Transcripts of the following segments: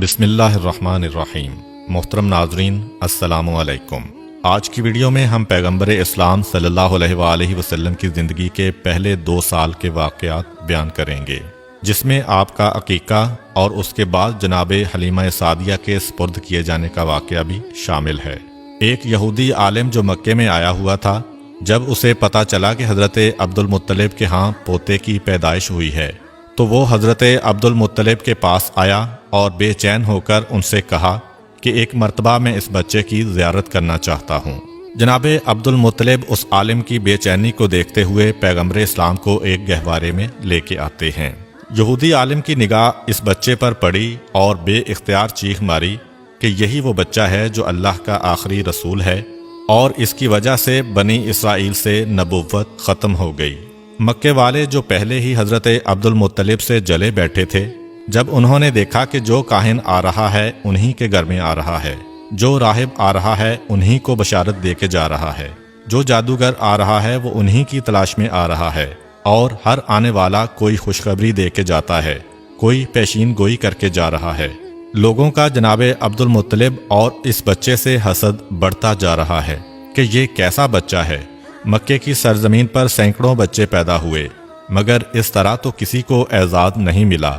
بسم اللہ الرحمن الرحیم۔ محترم ناظرین السلام علیکم۔ آج کی ویڈیو میں ہم پیغمبر اسلام صلی اللہ علیہ وآلہ وسلم کی زندگی کے پہلے 2 سال کے واقعات بیان کریں گے، جس میں آپ کا عقیقہ اور اس کے بعد جناب حلیمہ سعدیہ کے سپرد کیے جانے کا واقعہ بھی شامل ہے۔ ایک یہودی عالم جو مکے میں آیا ہوا تھا، جب اسے پتہ چلا کہ حضرت عبد المطلب کے ہاں پوتے کی پیدائش ہوئی ہے تو وہ حضرت عبد المطلب کے پاس آیا اور بے چین ہو کر ان سے کہا کہ ایک مرتبہ میں اس بچے کی زیارت کرنا چاہتا ہوں۔ جناب عبد المطلب اس عالم کی بے چینی کو دیکھتے ہوئے پیغمبر اسلام کو ایک گہوارے میں لے کے آتے ہیں۔ یہودی عالم کی نگاہ اس بچے پر پڑی اور بے اختیار چیخ ماری کہ یہی وہ بچہ ہے جو اللہ کا آخری رسول ہے اور اس کی وجہ سے بنی اسرائیل سے نبوت ختم ہو گئی۔ مکے والے جو پہلے ہی حضرت عبد المطلب سے جلے بیٹھے تھے، جب انہوں نے دیکھا کہ جو کاہن آ رہا ہے انہی کے گھر میں آ رہا ہے، جو راہب آ رہا ہے انہی کو بشارت دے کے جا رہا ہے، جو جادوگر آ رہا ہے وہ انہی کی تلاش میں آ رہا ہے، اور ہر آنے والا کوئی خوشخبری دے کے جاتا ہے، کوئی پیشین گوئی کر کے جا رہا ہے، لوگوں کا جناب عبد المطلب اور اس بچے سے حسد بڑھتا جا رہا ہے کہ یہ کیسا بچہ ہے۔ مکے کی سرزمین پر سینکڑوں بچے پیدا ہوئے، مگر اس طرح تو کسی کو اعزاز نہیں ملا۔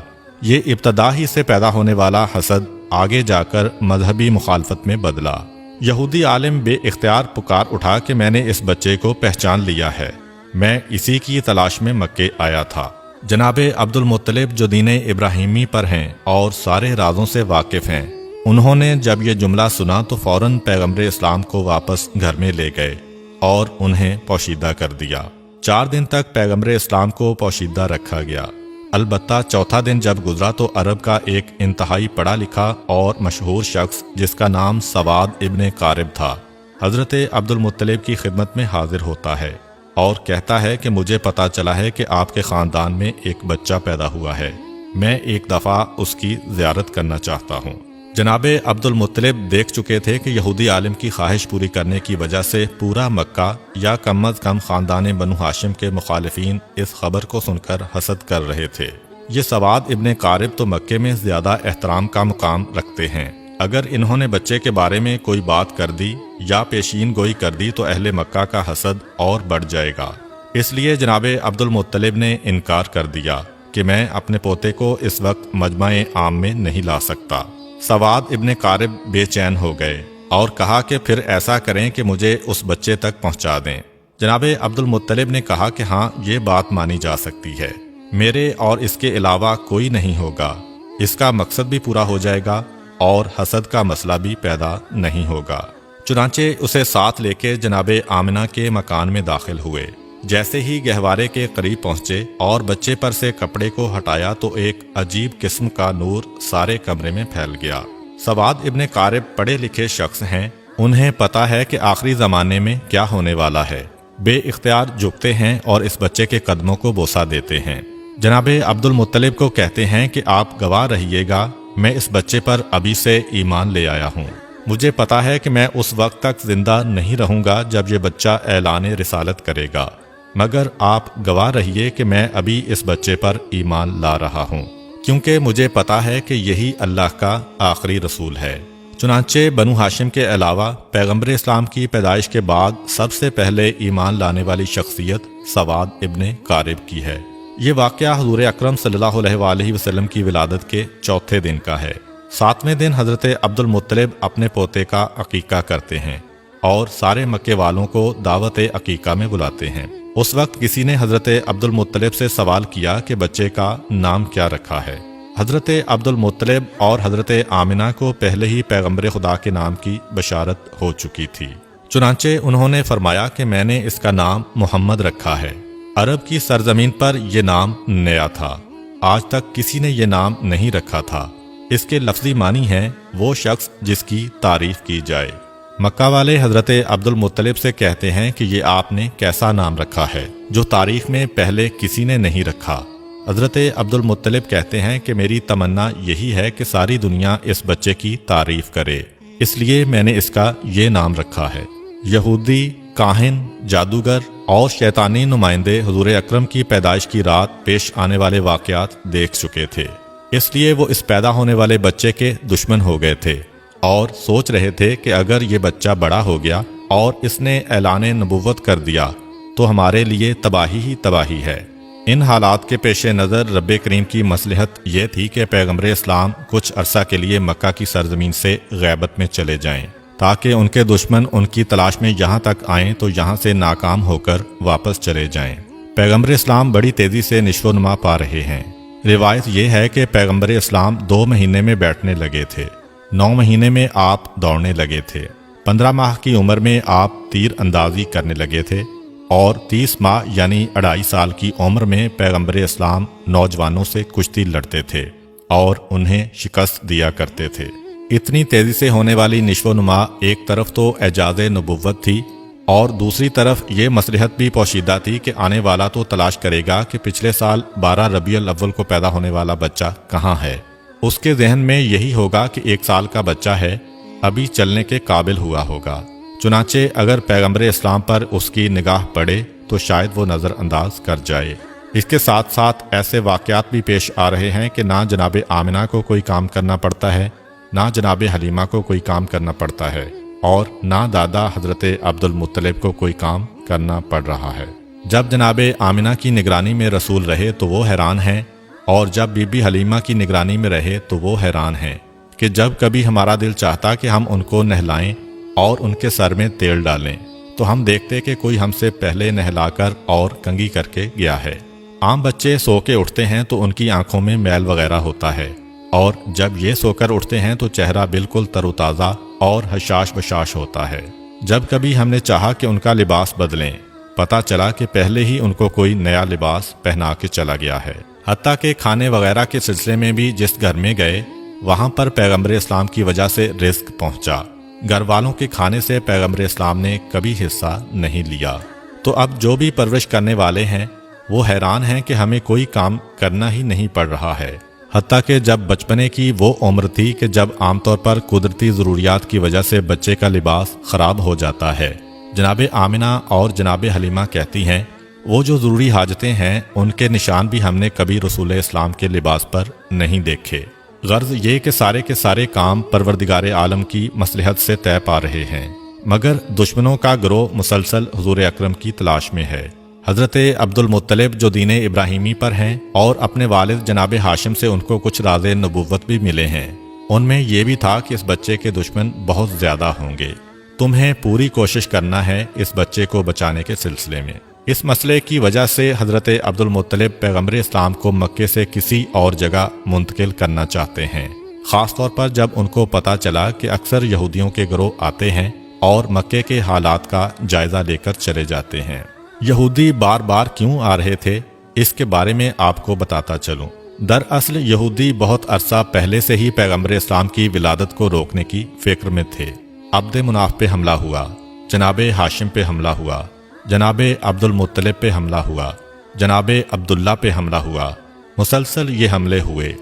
یہ ابتدا ہی سے پیدا ہونے والا حسد آگے جا کر مذہبی مخالفت میں بدلا۔ یہودی عالم بے اختیار پکار اٹھا کہ میں نے اس بچے کو پہچان لیا ہے، میں اسی کی تلاش میں مکے آیا تھا۔ جناب عبد المطلب جو دین ابراہیمی پر ہیں اور سارے رازوں سے واقف ہیں، انہوں نے جب یہ جملہ سنا تو فوراً پیغمبر اسلام کو واپس گھر میں لے گئے اور انہیں پوشیدہ کر دیا۔ 4 دن تک پیغمبر اسلام کو پوشیدہ رکھا گیا۔ البتہ چوتھا دن جب گزرا تو عرب کا ایک انتہائی پڑھا لکھا اور مشہور شخص جس کا نام سواد ابن قارب تھا، حضرت عبد المطلب کی خدمت میں حاضر ہوتا ہے اور کہتا ہے کہ مجھے پتا چلا ہے کہ آپ کے خاندان میں ایک بچہ پیدا ہوا ہے، میں ایک دفعہ اس کی زیارت کرنا چاہتا ہوں۔ جناب عبد المطلب دیکھ چکے تھے کہ یہودی عالم کی خواہش پوری کرنے کی وجہ سے پورا مکہ یا کم از کم خاندان بنو ہاشم کے مخالفین اس خبر کو سن کر حسد کر رہے تھے۔ یہ سواد ابن قارب تو مکے میں زیادہ احترام کا مقام رکھتے ہیں، اگر انہوں نے بچے کے بارے میں کوئی بات کر دی یا پیشین گوئی کر دی تو اہل مکہ کا حسد اور بڑھ جائے گا۔ اس لیے جناب عبد المطلب نے انکار کر دیا کہ میں اپنے پوتے کو اس وقت مجمع عام میں نہیں لا سکتا۔ سواد ابن قارب بے چین ہو گئے اور کہا کہ پھر ایسا کریں کہ مجھے اس بچے تک پہنچا دیں۔ جناب عبد المطلب نے کہا کہ ہاں، یہ بات مانی جا سکتی ہے، میرے اور اس کے علاوہ کوئی نہیں ہوگا، اس کا مقصد بھی پورا ہو جائے گا اور حسد کا مسئلہ بھی پیدا نہیں ہوگا۔ چنانچہ اسے ساتھ لے کے جناب آمنہ کے مکان میں داخل ہوئے۔ جیسے ہی گہوارے کے قریب پہنچے اور بچے پر سے کپڑے کو ہٹایا تو ایک عجیب قسم کا نور سارے کمرے میں پھیل گیا۔ سواد ابن قارب پڑھے لکھے شخص ہیں، انہیں پتا ہے کہ آخری زمانے میں کیا ہونے والا ہے۔ بے اختیار جھکتے ہیں اور اس بچے کے قدموں کو بوسہ دیتے ہیں۔ جناب عبد المطلب کو کہتے ہیں کہ آپ گواہ رہیے گا، میں اس بچے پر ابھی سے ایمان لے آیا ہوں۔ مجھے پتا ہے کہ میں اس وقت تک زندہ نہیں رہوں گا جب یہ بچہ اعلان رسالت کرے گا، مگر آپ گواہ رہیے کہ میں ابھی اس بچے پر ایمان لا رہا ہوں، کیونکہ مجھے پتا ہے کہ یہی اللہ کا آخری رسول ہے۔ چنانچہ بنو ہاشم کے علاوہ پیغمبر اسلام کی پیدائش کے بعد سب سے پہلے ایمان لانے والی شخصیت سواد ابن قارب کی ہے۔ یہ واقعہ حضور اکرم صلی اللہ علیہ وآلہ وسلم کی ولادت کے چوتھے دن کا ہے۔ 7ویں دن حضرت عبد المطلب اپنے پوتے کا عقیقہ کرتے ہیں اور سارے مکے والوں کو دعوت عقیقہ میں بلاتے ہیں۔ اس وقت کسی نے حضرت عبد المطلب سے سوال کیا کہ بچے کا نام کیا رکھا ہے۔ حضرت عبد المطلب اور حضرت آمنہ کو پہلے ہی پیغمبر خدا کے نام کی بشارت ہو چکی تھی، چنانچہ انہوں نے فرمایا کہ میں نے اس کا نام محمد رکھا ہے۔ عرب کی سرزمین پر یہ نام نیا تھا، آج تک کسی نے یہ نام نہیں رکھا تھا۔ اس کے لفظی معنی ہے وہ شخص جس کی تعریف کی جائے۔ مکہ والے حضرت عبد المطلب سے کہتے ہیں کہ یہ آپ نے کیسا نام رکھا ہے جو تاریخ میں پہلے کسی نے نہیں رکھا۔ حضرت عبد المطلب کہتے ہیں کہ میری تمنا یہی ہے کہ ساری دنیا اس بچے کی تعریف کرے، اس لیے میں نے اس کا یہ نام رکھا ہے۔ یہودی، کاہن، جادوگر اور شیطانی نمائندے حضور اکرم کی پیدائش کی رات پیش آنے والے واقعات دیکھ چکے تھے۔ اس لیے وہ اس پیدا ہونے والے بچے کے دشمن ہو گئے تھے اور سوچ رہے تھے کہ اگر یہ بچہ بڑا ہو گیا اور اس نے اعلان نبوت کر دیا تو ہمارے لیے تباہی ہی تباہی ہے۔ ان حالات کے پیش نظر رب کریم کی مصلحت یہ تھی کہ پیغمبر اسلام کچھ عرصہ کے لیے مکہ کی سرزمین سے غیبت میں چلے جائیں تاکہ ان کے دشمن ان کی تلاش میں یہاں تک آئیں تو یہاں سے ناکام ہو کر واپس چلے جائیں۔ پیغمبر اسلام بڑی تیزی سے نشو و نما پا رہے ہیں۔ روایت یہ ہے کہ پیغمبر اسلام 2 مہینے میں بیٹھنے لگے تھے، 9 مہینے میں آپ دوڑنے لگے تھے، 15 ماہ کی عمر میں آپ تیر اندازی کرنے لگے تھے اور 30 ماہ یعنی 2.5 سال کی عمر میں پیغمبر اسلام نوجوانوں سے کشتی لڑتے تھے اور انہیں شکست دیا کرتے تھے۔ اتنی تیزی سے ہونے والی نشو و نما ایک طرف تو اعجاز نبوت تھی اور دوسری طرف یہ مصلحت بھی پوشیدہ تھی کہ آنے والا تو تلاش کرے گا کہ پچھلے سال 12 ربیع الاول کو پیدا ہونے والا بچہ کہاں ہے۔ اس کے ذہن میں یہی ہوگا کہ 1 سال کا بچہ ہے، ابھی چلنے کے قابل ہوا ہوگا۔ چنانچہ اگر پیغمبر اسلام پر اس کی نگاہ پڑے تو شاید وہ نظر انداز کر جائے۔ اس کے ساتھ ساتھ ایسے واقعات بھی پیش آ رہے ہیں کہ نہ جناب آمنہ کو کوئی کام کرنا پڑتا ہے، نہ جناب حلیمہ کو کوئی کام کرنا پڑتا ہے اور نہ دادا حضرت عبد المطلب کو کوئی کام کرنا پڑ رہا ہے۔ جب جناب آمنہ کی نگرانی میں رسول رہے تو وہ حیران ہیں اور جب بی بی حلیمہ کی نگرانی میں رہے تو وہ حیران ہیں کہ جب کبھی ہمارا دل چاہتا کہ ہم ان کو نہلائیں اور ان کے سر میں تیل ڈالیں تو ہم دیکھتے کہ کوئی ہم سے پہلے نہلا کر اور کنگھی کر کے گیا ہے۔ عام بچے سو کے اٹھتے ہیں تو ان کی آنکھوں میں میل وغیرہ ہوتا ہے اور جب یہ سو کر اٹھتے ہیں تو چہرہ بالکل تر و تازہ اور حشاش بشاش ہوتا ہے۔ جب کبھی ہم نے چاہا کہ ان کا لباس بدلیں، پتہ چلا کہ پہلے ہی ان کو کوئی نیا لباس پہنا کے چلا گیا ہے۔ حتیٰ کہ کھانے وغیرہ کے سلسلے میں بھی جس گھر میں گئے وہاں پر پیغمبر اسلام کی وجہ سے رزق پہنچا۔ گھر والوں کے کھانے سے پیغمبر اسلام نے کبھی حصہ نہیں لیا۔ تو اب جو بھی پرورش کرنے والے ہیں وہ حیران ہیں کہ ہمیں کوئی کام کرنا ہی نہیں پڑ رہا ہے۔ حتیٰ کہ جب بچپنے کی وہ عمر تھی کہ جب عام طور پر قدرتی ضروریات کی وجہ سے بچے کا لباس خراب ہو جاتا ہے، جناب آمنہ اور جناب حلیمہ کہتی ہیں وہ جو ضروری حاجتیں ہیں ان کے نشان بھی ہم نے کبھی رسول اسلام کے لباس پر نہیں دیکھے۔ غرض یہ کہ سارے کام پروردگار عالم کی مصلحت سے طے پا رہے ہیں، مگر دشمنوں کا گروہ مسلسل حضور اکرم کی تلاش میں ہے۔ حضرت عبد المطلب جو دین ابراہیمی پر ہیں اور اپنے والد جناب ہاشم سے ان کو کچھ راز نبوت بھی ملے ہیں، ان میں یہ بھی تھا کہ اس بچے کے دشمن بہت زیادہ ہوں گے، تمہیں پوری کوشش کرنا ہے اس بچے کو بچانے کے سلسلے میں۔ اس مسئلے کی وجہ سے حضرت عبد المطلب پیغمبر اسلام کو مکے سے کسی اور جگہ منتقل کرنا چاہتے ہیں، خاص طور پر جب ان کو پتہ چلا کہ اکثر یہودیوں کے گروہ آتے ہیں اور مکے کے حالات کا جائزہ لے کر چلے جاتے ہیں۔ یہودی بار بار کیوں آ رہے تھے اس کے بارے میں آپ کو بتاتا چلوں۔ دراصل یہودی بہت عرصہ پہلے سے ہی پیغمبر اسلام کی ولادت کو روکنے کی فکر میں تھے۔ عبد مناف پہ حملہ ہوا، جناب ہاشم پہ حملہ ہوا، جناب عبد المطلب پہ حملہ ہوا، جناب عبداللہ پہ حملہ ہوا، مسلسل یہ حملے ہوئے۔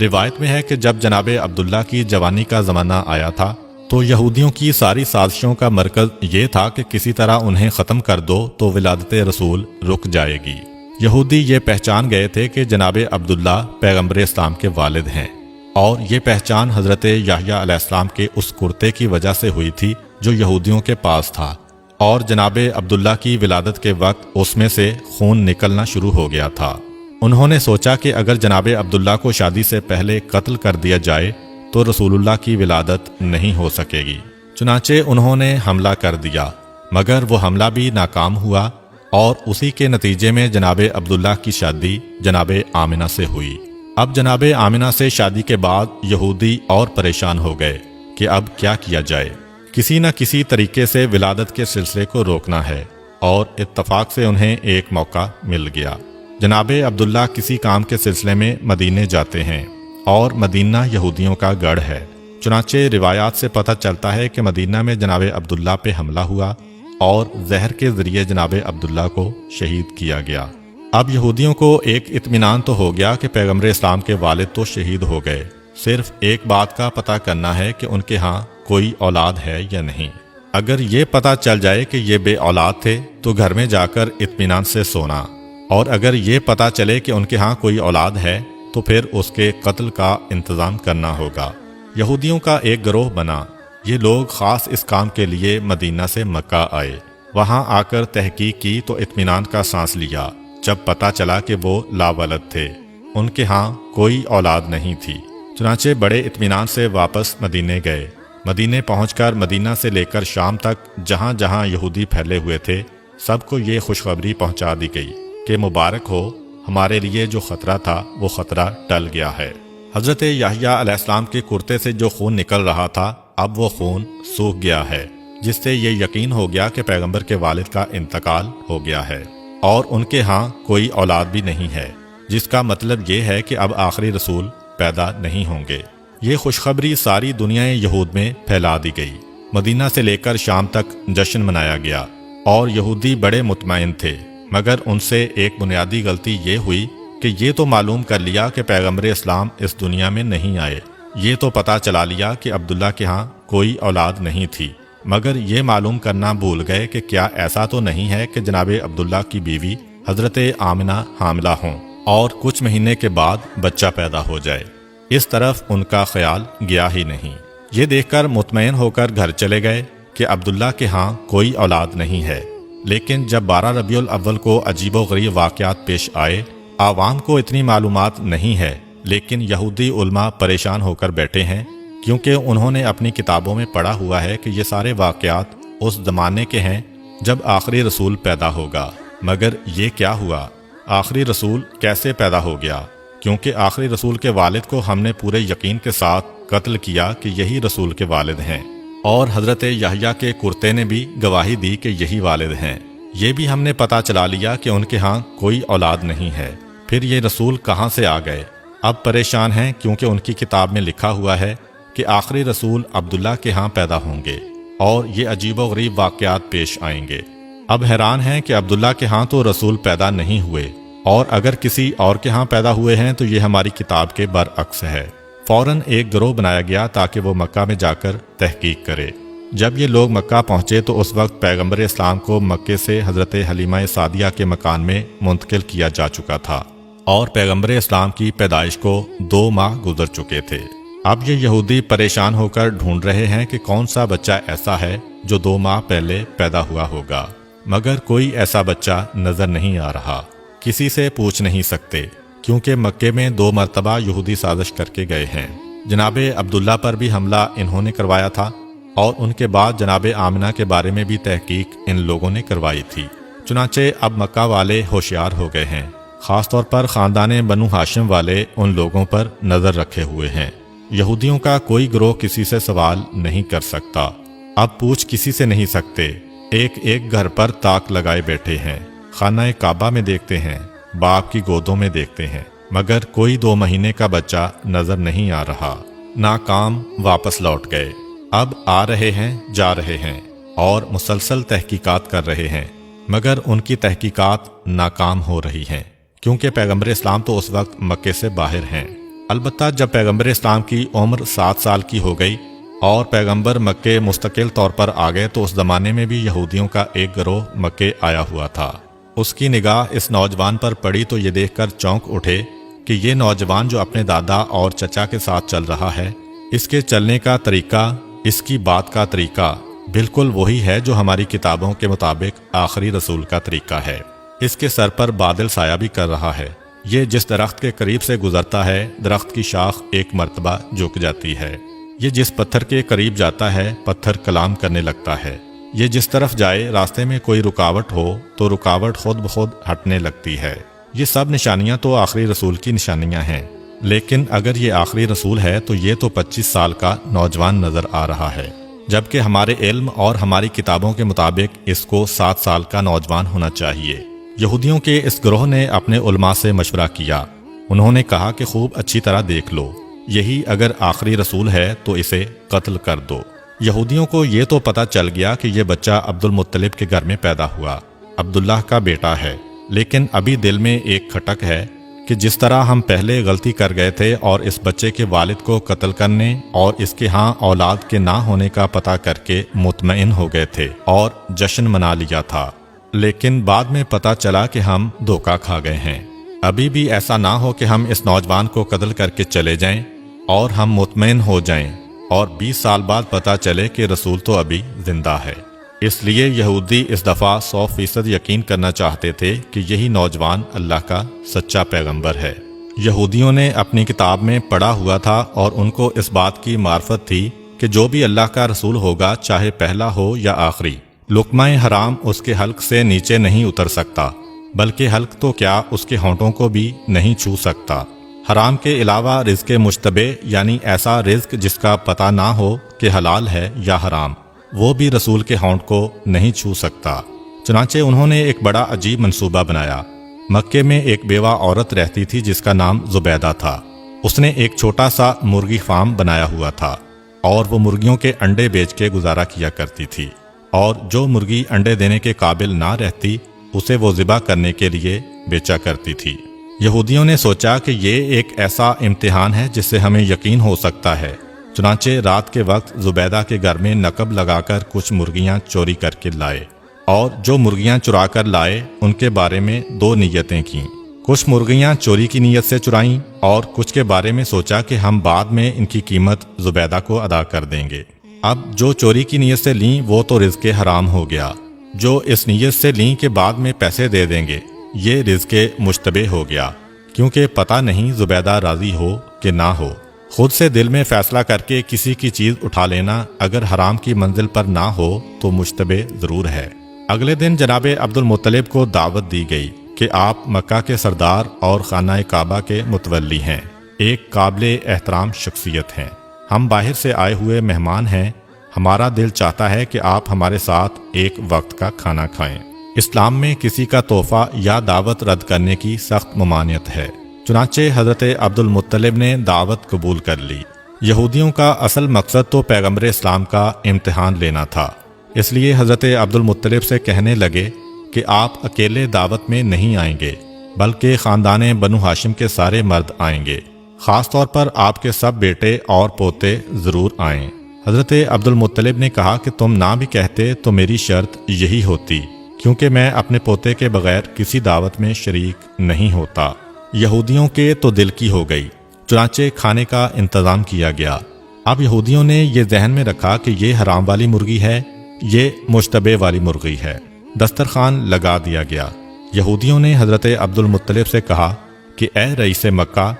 روایت میں ہے کہ جب جناب عبداللہ کی جوانی کا زمانہ آیا تھا تو یہودیوں کی ساری سازشوں کا مرکز یہ تھا کہ کسی طرح انہیں ختم کر دو تو ولادت رسول رک جائے گی۔ یہودی یہ پہچان گئے تھے کہ جناب عبداللہ پیغمبر اسلام کے والد ہیں، اور یہ پہچان حضرت یحییٰ علیہ السلام کے اس کرتے کی وجہ سے ہوئی تھی جو یہودیوں کے پاس تھا، اور جناب عبداللہ کی ولادت کے وقت اس میں سے خون نکلنا شروع ہو گیا تھا۔ انہوں نے سوچا کہ اگر جناب عبداللہ کو شادی سے پہلے قتل کر دیا جائے تو رسول اللہ کی ولادت نہیں ہو سکے گی۔ چنانچہ انہوں نے حملہ کر دیا، مگر وہ حملہ بھی ناکام ہوا اور اسی کے نتیجے میں جناب عبداللہ کی شادی جناب آمنہ سے ہوئی۔ اب جناب آمنہ سے شادی کے بعد یہودی اور پریشان ہو گئے کہ اب کیا کیا جائے، کسی نہ کسی طریقے سے ولادت کے سلسلے کو روکنا ہے، اور اتفاق سے انہیں ایک موقع مل گیا۔ جناب عبداللہ کسی کام کے سلسلے میں مدینے جاتے ہیں، اور مدینہ یہودیوں کا گڑھ ہے۔ چنانچہ روایات سے پتہ چلتا ہے کہ مدینہ میں جناب عبداللہ پہ حملہ ہوا اور زہر کے ذریعے جناب عبداللہ کو شہید کیا گیا۔ اب یہودیوں کو ایک اطمینان تو ہو گیا کہ پیغمبر اسلام کے والد تو شہید ہو گئے، صرف ایک بات کا پتہ کرنا ہے کہ ان کے ہاں کوئی اولاد ہے یا نہیں۔ اگر یہ پتہ چل جائے کہ یہ بے اولاد تھے تو گھر میں جا کر اطمینان سے سونا، اور اگر یہ پتہ چلے کہ ان کے ہاں کوئی اولاد ہے تو پھر اس کے قتل کا انتظام کرنا ہوگا۔ یہودیوں کا ایک گروہ بنا۔ یہ لوگ خاص اس کام کے لیے مدینہ سے مکہ آئے۔ وہاں آ کر تحقیق کی تو اطمینان کا سانس لیا جب پتہ چلا کہ وہ لاولد تھے، ان کے ہاں کوئی اولاد نہیں تھی۔ چنانچہ بڑے اطمینان سے واپس مدینے گئے۔ مدینے پہنچ کر مدینہ سے لے کر شام تک جہاں جہاں یہودی پھیلے ہوئے تھے سب کو یہ خوشخبری پہنچا دی گئی کہ مبارک ہو، ہمارے لیے جو خطرہ تھا وہ خطرہ ٹل گیا ہے۔ حضرت یحییٰ علیہ السلام کے کرتے سے جو خون نکل رہا تھا اب وہ خون سوکھ گیا ہے، جس سے یہ یقین ہو گیا کہ پیغمبر کے والد کا انتقال ہو گیا ہے اور ان کے ہاں کوئی اولاد بھی نہیں ہے، جس کا مطلب یہ ہے کہ اب آخری رسول پیدا نہیں ہوں گے۔ یہ خوشخبری ساری دنیا یہود میں پھیلا دی گئی۔ مدینہ سے لے کر شام تک جشن منایا گیا اور یہودی بڑے مطمئن تھے، مگر ان سے ایک بنیادی غلطی یہ ہوئی کہ یہ تو معلوم کر لیا کہ پیغمبر اسلام اس دنیا میں نہیں آئے، یہ تو پتہ چلا لیا کہ عبداللہ کے ہاں کوئی اولاد نہیں تھی، مگر یہ معلوم کرنا بھول گئے کہ کیا ایسا تو نہیں ہے کہ جناب عبداللہ کی بیوی حضرت آمنہ حاملہ ہوں اور کچھ مہینے کے بعد بچہ پیدا ہو جائے۔ اس طرف ان کا خیال گیا ہی نہیں۔ یہ دیکھ کر مطمئن ہو کر گھر چلے گئے کہ عبداللہ کے ہاں کوئی اولاد نہیں ہے، لیکن جب 12 ربیع الاول کو عجیب و غریب واقعات پیش آئے، عوام کو اتنی معلومات نہیں ہے، لیکن یہودی علماء پریشان ہو کر بیٹھے ہیں کیونکہ انہوں نے اپنی کتابوں میں پڑھا ہوا ہے کہ یہ سارے واقعات اس زمانے کے ہیں جب آخری رسول پیدا ہوگا۔ مگر یہ کیا ہوا؟ آخری رسول کیسے پیدا ہو گیا؟ کیونکہ آخری رسول کے والد کو ہم نے پورے یقین کے ساتھ قتل کیا کہ یہی رسول کے والد ہیں، اور حضرت یحییٰ کے کرتے نے بھی گواہی دی کہ یہی والد ہیں۔ یہ بھی ہم نے پتہ چلا لیا کہ ان کے ہاں کوئی اولاد نہیں ہے، پھر یہ رسول کہاں سے آ گئے؟ اب پریشان ہیں کیونکہ ان کی کتاب میں لکھا ہوا ہے کہ آخری رسول عبداللہ کے ہاں پیدا ہوں گے اور یہ عجیب و غریب واقعات پیش آئیں گے۔ اب حیران ہیں کہ عبداللہ کے ہاں تو رسول پیدا نہیں ہوئے، اور اگر کسی اور کے ہاں پیدا ہوئے ہیں تو یہ ہماری کتاب کے برعکس ہے۔ فوراً ایک گروہ بنایا گیا تاکہ وہ مکہ میں جا کر تحقیق کرے۔ جب یہ لوگ مکہ پہنچے تو اس وقت پیغمبر اسلام کو مکے سے حضرت حلیمہ سعدیہ کے مکان میں منتقل کیا جا چکا تھا، اور پیغمبر اسلام کی پیدائش کو 2 ماہ گزر چکے تھے۔ اب یہ یہودی پریشان ہو کر ڈھونڈ رہے ہیں کہ کون سا بچہ ایسا ہے جو 2 ماہ پہلے پیدا ہوا ہوگا، مگر کوئی ایسا بچہ نظر نہیں آ رہا۔ کسی سے پوچھ نہیں سکتے کیونکہ مکے میں 2 مرتبہ یہودی سازش کر کے گئے ہیں۔ جناب عبداللہ پر بھی حملہ انہوں نے کروایا تھا، اور ان کے بعد جناب آمنہ کے بارے میں بھی تحقیق ان لوگوں نے کروائی تھی۔ چنانچہ اب مکہ والے ہوشیار ہو گئے ہیں، خاص طور پر خاندان بنو ہاشم والے ان لوگوں پر نظر رکھے ہوئے ہیں۔ یہودیوں کا کوئی گروہ کسی سے سوال نہیں کر سکتا، اب پوچھ کسی سے نہیں سکتے، ایک ایک گھر پر تاک لگائے بیٹھے ہیں، خانہ کعبہ میں دیکھتے ہیں، باپ کی گودوں میں دیکھتے ہیں، مگر کوئی 2 مہینے کا بچہ نظر نہیں آ رہا۔ ناکام واپس لوٹ گئے، اب آ رہے ہیں جا رہے ہیں اور مسلسل تحقیقات کر رہے ہیں، مگر ان کی تحقیقات ناکام ہو رہی ہیں کیونکہ پیغمبر اسلام تو اس وقت مکے سے باہر ہیں۔ البتہ جب پیغمبر اسلام کی عمر 7 سال کی ہو گئی اور پیغمبر مکے مستقل طور پر آ گئے تو اس زمانے میں بھی یہودیوں کا ایک گروہ مکے آیا ہوا تھا۔ اس کی نگاہ اس نوجوان پر پڑی تو یہ دیکھ کر چونک اٹھے کہ یہ نوجوان جو اپنے دادا اور چچا کے ساتھ چل رہا ہے، اس کے چلنے کا طریقہ، اس کی بات کا طریقہ بالکل وہی ہے جو ہماری کتابوں کے مطابق آخری رسول کا طریقہ ہے۔ اس کے سر پر بادل سایہ بھی کر رہا ہے، یہ جس درخت کے قریب سے گزرتا ہے درخت کی شاخ ایک مرتبہ جھک جاتی ہے، یہ جس پتھر کے قریب جاتا ہے پتھر کلام کرنے لگتا ہے، یہ جس طرف جائے راستے میں کوئی رکاوٹ ہو تو رکاوٹ خود بخود ہٹنے لگتی ہے۔ یہ سب نشانیاں تو آخری رسول کی نشانیاں ہیں، لیکن اگر یہ آخری رسول ہے تو یہ تو 25 سال کا نوجوان نظر آ رہا ہے، جبکہ ہمارے علم اور ہماری کتابوں کے مطابق اس کو 7 سال کا نوجوان ہونا چاہیے۔ یہودیوں کے اس گروہ نے اپنے علماء سے مشورہ کیا، انہوں نے کہا کہ خوب اچھی طرح دیکھ لو، یہی اگر آخری رسول ہے تو اسے قتل کر دو۔ یہودیوں کو یہ تو پتہ چل گیا کہ یہ بچہ عبد المطلب کے گھر میں پیدا ہوا، عبداللہ کا بیٹا ہے، لیکن ابھی دل میں ایک کھٹک ہے کہ جس طرح ہم پہلے غلطی کر گئے تھے اور اس بچے کے والد کو قتل کرنے اور اس کے ہاں اولاد کے نہ ہونے کا پتہ کر کے مطمئن ہو گئے تھے اور جشن منا لیا تھا، لیکن بعد میں پتہ چلا کہ ہم دھوکہ کھا گئے ہیں۔ ابھی بھی ایسا نہ ہو کہ ہم اس نوجوان کو قتل کر کے چلے جائیں اور ہم مطمئن ہو جائیں اور 20 سال بعد پتہ چلے کہ رسول تو ابھی زندہ ہے۔ اس لیے یہودی اس دفعہ 100% یقین کرنا چاہتے تھے کہ یہی نوجوان اللہ کا سچا پیغمبر ہے۔ یہودیوں نے اپنی کتاب میں پڑھا ہوا تھا اور ان کو اس بات کی معرفت تھی کہ جو بھی اللہ کا رسول ہوگا، چاہے پہلا ہو یا آخری، لقمہ حرام اس کے حلق سے نیچے نہیں اتر سکتا، بلکہ حلق تو کیا اس کے ہونٹوں کو بھی نہیں چھو سکتا۔ حرام کے علاوہ رزق مشتبہ یعنی ایسا رزق جس کا پتہ نہ ہو کہ حلال ہے یا حرام، وہ بھی رسول کے ہونٹ کو نہیں چھو سکتا۔ چنانچہ انہوں نے ایک بڑا عجیب منصوبہ بنایا۔ مکے میں ایک بیوہ عورت رہتی تھی جس کا نام زبیدہ تھا۔ اس نے ایک چھوٹا سا مرغی فارم بنایا ہوا تھا اور وہ مرغیوں کے انڈے بیچ کے گزارا کیا کرتی تھی، اور جو مرغی انڈے دینے کے قابل نہ رہتی اسے وہ ذبح کرنے کے لیے بیچا کرتی تھی۔ یہودیوں نے سوچا کہ یہ ایک ایسا امتحان ہے جس سے ہمیں یقین ہو سکتا ہے، چنانچہ رات کے وقت زبیدہ کے گھر میں نقب لگا کر کچھ مرغیاں چوری کر کے لائے، اور جو مرغیاں چرا کر لائے ان کے بارے میں 2 نیتیں کیں۔ کچھ مرغیاں چوری کی نیت سے چرائیں اور کچھ کے بارے میں سوچا کہ ہم بعد میں ان کی قیمت زبیدہ کو ادا کر دیں گے۔ اب جو چوری کی نیت سے لیں وہ تو رزق حرام ہو گیا، جو اس نیت سے لیں کہ بعد میں پیسے دے دیں گے یہ رزق مشتبہ ہو گیا، کیونکہ پتہ نہیں زبیدہ راضی ہو کہ نہ ہو۔ خود سے دل میں فیصلہ کر کے کسی کی چیز اٹھا لینا اگر حرام کی منزل پر نہ ہو تو مشتبہ ضرور ہے۔ اگلے دن جناب عبد المطلب کو دعوت دی گئی کہ آپ مکہ کے سردار اور خانہ کعبہ کے متولی ہیں، ایک قابل احترام شخصیت ہیں، ہم باہر سے آئے ہوئے مہمان ہیں، ہمارا دل چاہتا ہے کہ آپ ہمارے ساتھ ایک وقت کا کھانا کھائیں۔ اسلام میں کسی کا تحفہ یا دعوت رد کرنے کی سخت ممانعت ہے، چنانچہ حضرت عبد المطلب نے دعوت قبول کر لی۔ یہودیوں کا اصل مقصد تو پیغمبر اسلام کا امتحان لینا تھا، اس لیے حضرت عبد المطلب سے کہنے لگے کہ آپ اکیلے دعوت میں نہیں آئیں گے بلکہ خاندان بنو ہاشم کے سارے مرد آئیں گے، خاص طور پر آپ کے سب بیٹے اور پوتے ضرور آئیں۔ حضرت عبد المطلب نے کہا کہ تم نہ بھی کہتے تو میری شرط یہی ہوتی، کیونکہ میں اپنے پوتے کے بغیر کسی دعوت میں شریک نہیں ہوتا۔ یہودیوں کے تو دل کی ہو گئی، چنانچہ کھانے کا انتظام کیا گیا۔ اب یہودیوں نے یہ ذہن میں رکھا کہ یہ حرام والی مرغی ہے، یہ مشتبہ والی مرغی ہے۔ دسترخوان لگا دیا گیا۔ یہودیوں نے حضرت عبد المطلب سے کہا کہ اے رئیس مکہ،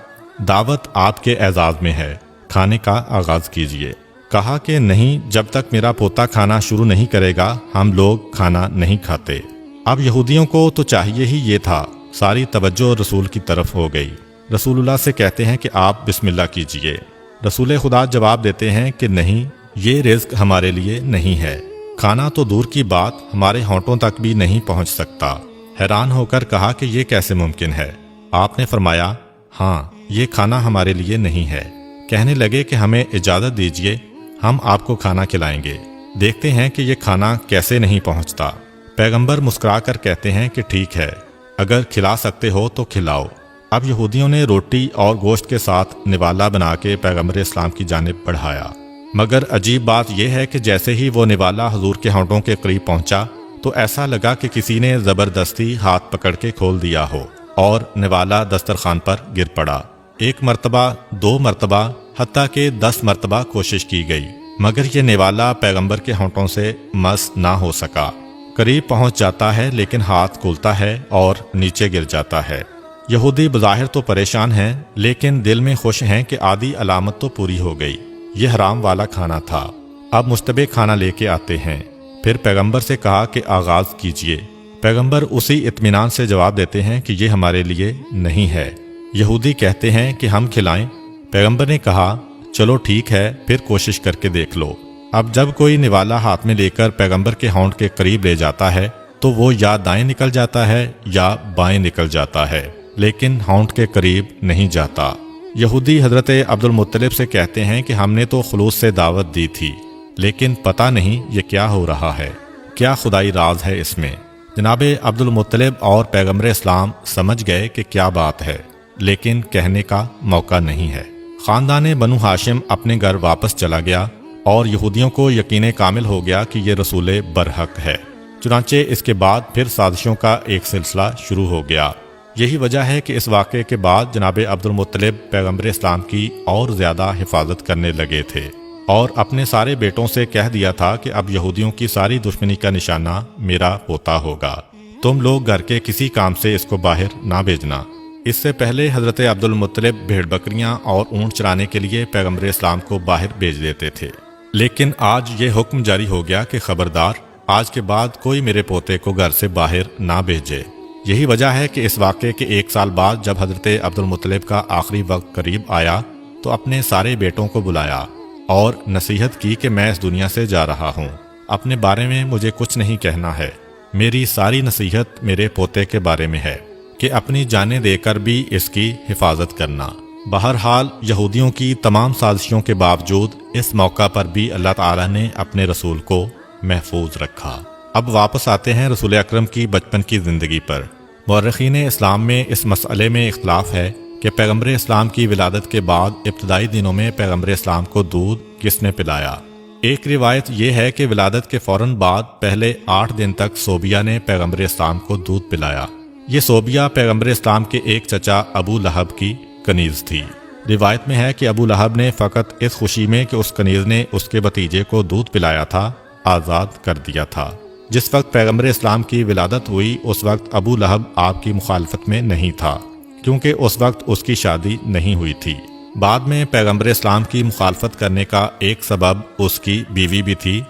دعوت آپ کے اعزاز میں ہے، کھانے کا آغاز کیجیے۔ کہا کہ نہیں، جب تک میرا پوتا کھانا شروع نہیں کرے گا ہم لوگ کھانا نہیں کھاتے۔ اب یہودیوں کو تو چاہیے ہی یہ تھا، ساری توجہ رسول کی طرف ہو گئی۔ رسول اللہ سے کہتے ہیں کہ آپ بسم اللہ کیجئے۔ رسول خدا جواب دیتے ہیں کہ نہیں، یہ رزق ہمارے لیے نہیں ہے، کھانا تو دور کی بات ہمارے ہونٹوں تک بھی نہیں پہنچ سکتا۔ حیران ہو کر کہا کہ یہ کیسے ممکن ہے؟ آپ نے فرمایا ہاں، یہ کھانا ہمارے لیے نہیں ہے۔ کہنے لگے کہ ہمیں اجازت دیجئے، ہم آپ کو کھانا کھلائیں گے، دیکھتے ہیں کہ یہ کھانا کیسے نہیں پہنچتا۔ پیغمبر مسکرا کر کہتے ہیں کہ ٹھیک ہے، اگر کھلا سکتے ہو تو کھلاؤ۔ اب یہودیوں نے روٹی اور گوشت کے ساتھ نوالا بنا کے پیغمبر اسلام کی جانب بڑھایا، مگر عجیب بات یہ ہے کہ جیسے ہی وہ نوالا حضور کے ہونٹوں کے قریب پہنچا تو ایسا لگا کہ کسی نے زبردستی ہاتھ پکڑ کے کھول دیا ہو اور نوالا دسترخوان پر گر پڑا۔ 1 مرتبہ، 2 مرتبہ، حتیٰ کہ 10 مرتبہ کوشش کی گئی، مگر یہ نوالا پیغمبر کے ہونٹوں سے مس نہ ہو سکا۔ قریب پہنچ جاتا ہے لیکن ہاتھ کھلتا ہے اور نیچے گر جاتا ہے۔ یہودی بظاہر تو پریشان ہیں لیکن دل میں خوش ہیں کہ آدھی علامت تو پوری ہو گئی، یہ حرام والا کھانا تھا۔ اب مشتبہ کھانا لے کے آتے ہیں۔ پھر پیغمبر سے کہا کہ آغاز کیجئے۔ پیغمبر اسی اطمینان سے جواب دیتے ہیں کہ یہ ہمارے لیے نہیں ہے۔ یہودی کہتے ہیں کہ ہم کھلائیں۔ پیغمبر نے کہا چلو ٹھیک ہے، پھر کوشش کر کے دیکھ لو۔ اب جب کوئی نوالا ہاتھ میں لے کر پیغمبر کے ہونٹ کے قریب لے جاتا ہے تو وہ یا دائیں نکل جاتا ہے یا بائیں نکل جاتا ہے، لیکن ہونٹ کے قریب نہیں جاتا۔ یہودی حضرت عبد المطلب سے کہتے ہیں کہ ہم نے تو خلوص سے دعوت دی تھی، لیکن پتہ نہیں یہ کیا ہو رہا ہے، کیا خدائی راز ہے اس میں۔ جناب عبد المطلب اور پیغمبر اسلام سمجھ گئے کہ کیا بات ہے، لیکن کہنے کا موقع نہیں ہے۔ خاندان بنو ہاشم اپنے گھر واپس چلا گیا اور یہودیوں کو یقین کامل ہو گیا کہ یہ رسول برحق ہے۔ چنانچہ اس کے بعد پھر سازشوں کا ایک سلسلہ شروع ہو گیا۔ یہی وجہ ہے کہ اس واقعے کے بعد جناب عبد المطلب پیغمبر اسلام کی اور زیادہ حفاظت کرنے لگے تھے اور اپنے سارے بیٹوں سے کہہ دیا تھا کہ اب یہودیوں کی ساری دشمنی کا نشانہ میرا پوتا ہوگا، تم لوگ گھر کے کسی کام سے اس کو باہر نہ بھیجنا۔ اس سے پہلے حضرت عبد المطلب بھیڑ بکریاں اور اونٹ چرانے کے لیے پیغمبر اسلام کو باہر بھیج دیتے تھے، لیکن آج یہ حکم جاری ہو گیا کہ خبردار، آج کے بعد کوئی میرے پوتے کو گھر سے باہر نہ بھیجے۔ یہی وجہ ہے کہ اس واقعے کے 1 سال بعد جب حضرت عبد المطلب کا آخری وقت قریب آیا تو اپنے سارے بیٹوں کو بلایا اور نصیحت کی کہ میں اس دنیا سے جا رہا ہوں، اپنے بارے میں مجھے کچھ نہیں کہنا ہے، میری ساری نصیحت میرے پوتے کے بارے میں ہے کہ اپنی جانیں دے کر بھی اس کی حفاظت کرنا۔ بہرحال یہودیوں کی تمام سازشوں کے باوجود اس موقع پر بھی اللہ تعالیٰ نے اپنے رسول کو محفوظ رکھا۔ اب واپس آتے ہیں رسول اکرم کی بچپن کی زندگی پر۔ مورخین اسلام میں اس مسئلے میں اختلاف ہے کہ پیغمبر اسلام کی ولادت کے بعد ابتدائی دنوں میں پیغمبر اسلام کو دودھ کس نے پلایا۔ ایک روایت یہ ہے کہ ولادت کے فوراً بعد پہلے 8 دن تک صوبیہ نے پیغمبر اسلام کو دودھ پلایا۔ یہ صوبیہ پیغمبر اسلام کے ایک چچا ابو لہب کی کنیز تھی۔ روایت میں ہے کہ ابو لہب نے فقط اس خوشی میں کہ اس کنیز نے اس کے بھتیجے کو دودھ پلایا تھا آزاد کر دیا تھا۔ جس وقت پیغمبر اسلام کی ولادت ہوئی اس وقت ابو لہب آپ کی مخالفت میں نہیں تھا، کیونکہ اس وقت اس کی شادی نہیں ہوئی تھی۔ بعد میں پیغمبر اسلام کی مخالفت کرنے کا ایک سبب اس کی بیوی بھی تھی۔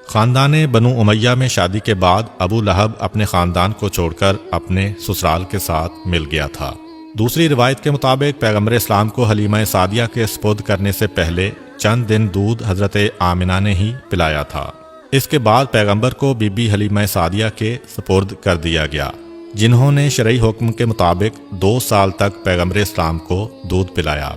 خاندان بنو امیہ میں شادی کے بعد ابو لہب اپنے خاندان کو چھوڑ کر اپنے سسرال کے ساتھ مل گیا تھا۔ دوسری روایت کے مطابق پیغمبر اسلام کو حلیمہ سعدیہ کے سپرد کرنے سے پہلے چند دن دودھ حضرت آمنہ نے ہی پلایا تھا۔ اس کے بعد پیغمبر کو بی بی حلیمہ سعدیہ کے سپرد کر دیا گیا، جنہوں نے شرعی حکم کے مطابق 2 سال تک پیغمبر اسلام کو دودھ پلایا۔